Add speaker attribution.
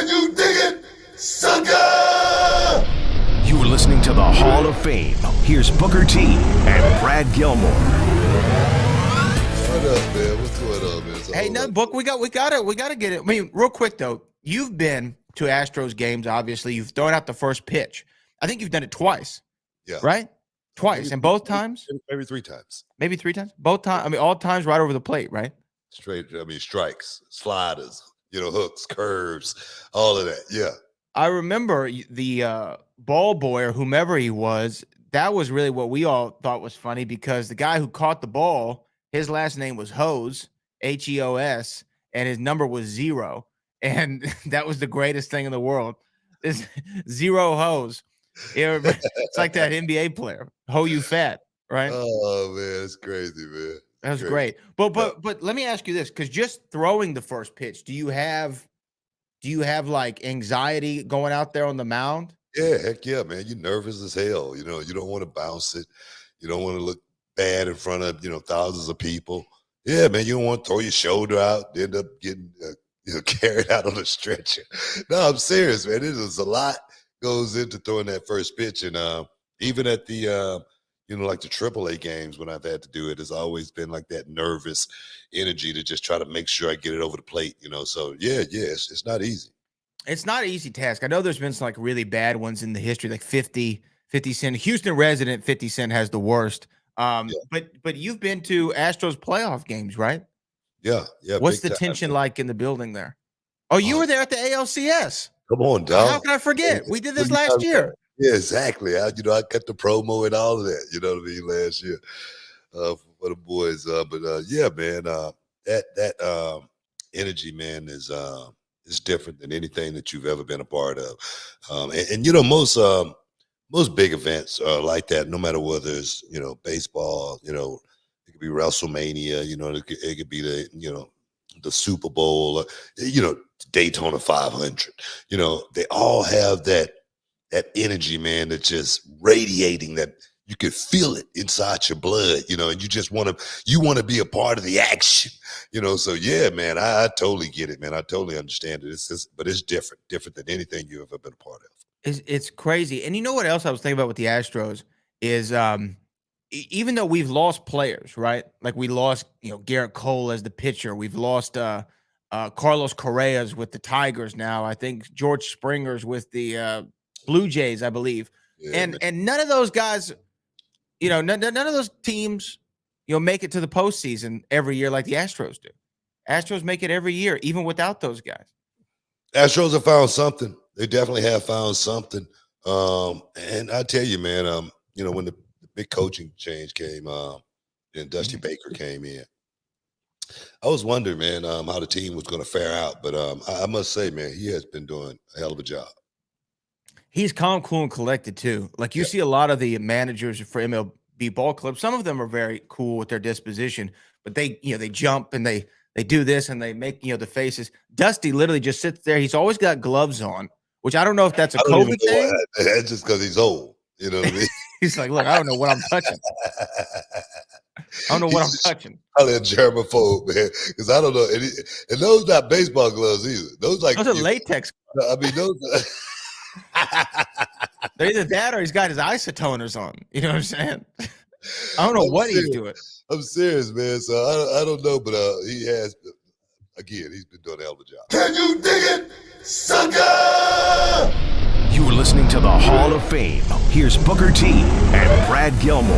Speaker 1: you dig it, sucker?
Speaker 2: You're listening to the Hall of Fame. Here's Booker T and Brad Gilmore.
Speaker 1: What up, man? What's going on, man?
Speaker 3: Hey, no, Book, we gotta get it. I mean, real quick though, you've been to Astros games. Obviously, you've thrown out the first pitch. I think you've done it twice.
Speaker 1: Yeah.
Speaker 3: Right? Twice, and both times,
Speaker 1: maybe 3 times.
Speaker 3: maybe 3 times, both times. I mean, all times right over the plate, right?
Speaker 1: Straight. I mean, strikes, sliders, hooks, curves, all of that. Yeah.
Speaker 3: I remember the ball boy or whomever he was. That was really what we all thought was funny because the guy who caught the ball, his last name was Hose, Heos, and his number was 0. And that was the greatest thing in the world. Is 0 Hose. It's like that NBA player, Ho you fat, right?
Speaker 1: Oh man, it's crazy, man.
Speaker 3: That was great. But let me ask you this, because just throwing the first pitch, do you have like anxiety going out there on the mound?
Speaker 1: Yeah, heck yeah, man. You're nervous as hell. You don't want to bounce it. You don't want to look bad in front of thousands of people. Yeah, man. You don't want to throw your shoulder out, end up getting carried out on a stretcher. No, I'm serious, man. It is a lot goes into throwing that first pitch, and even at the like the AAA games when I've had to do it, it's always been like that nervous energy to just try to make sure I get it over the plate. So yeah, it's not easy.
Speaker 3: It's not an easy task. I know there's been some like really bad ones in the history, like 50 Cent. Houston resident 50 Cent has the worst.
Speaker 1: Yeah.
Speaker 3: But you've been to Astros playoff games, right?
Speaker 1: Yeah.
Speaker 3: What's the
Speaker 1: big time,
Speaker 3: tension
Speaker 1: man.
Speaker 3: like in the building there? Oh, you were there at the ALCS.
Speaker 1: Come on, dog.
Speaker 3: How can I forget? We did this
Speaker 1: What you
Speaker 3: last year.
Speaker 1: Yeah, exactly. I got the promo and all of that. You know what I mean? Last year for the boys. Yeah, man. That energy, man, is different than anything that you've ever been a part of. Most big events are like that. No matter whether it's baseball, it could be WrestleMania. It could be the Super Bowl. Daytona 500. They all have that energy, man, that's just radiating, that you can feel it inside your blood, and you just want to be a part of the action, So yeah, man, I totally get it, man. I totally understand it. But it's different than anything you've ever been a part of.
Speaker 3: It's crazy. And you know what else I was thinking about with the Astros is even though we've lost players, right? Like we lost, Garrett Cole as the pitcher. We've lost Carlos Correa's with the Tigers now. I think George Springer's with the Blue Jays, I believe.
Speaker 1: Yeah,
Speaker 3: and none of those guys, none of those teams, make it to the postseason every year like the Astros do. Astros make it every year, even without those guys.
Speaker 1: Astros have found something. They definitely have found something. And I tell you, man, when the big coaching change came, and Dusty Baker came in, I was wondering, man, how the team was going to fare out. But I must say, man, he has been doing a hell of a job.
Speaker 3: He's calm, cool, and collected too. Like you see a lot of the managers for MLB ball clubs. Some of them are very cool with their disposition, but they jump and they do this and they make the faces. Dusty literally just sits there. He's always got gloves on, which I don't know if that's a COVID thing.
Speaker 1: That's just because he's old. You know what I mean?
Speaker 3: He's like, look, I don't know what I'm touching. I don't know what I'm touching.
Speaker 1: Probably a germaphobe, man, because I don't know. And those not baseball gloves either. Those
Speaker 3: are latex.
Speaker 1: I mean, those.
Speaker 3: They're either that or he's got his isotoners on. You know what I'm saying? I don't know what he's doing.
Speaker 1: I'm serious, man. So I don't know, but he has. Again, he's been doing a hell of a job. Can you dig it, sucker?
Speaker 2: You are listening to the Hall of Fame. Here's Booker T and Brad Gilmore.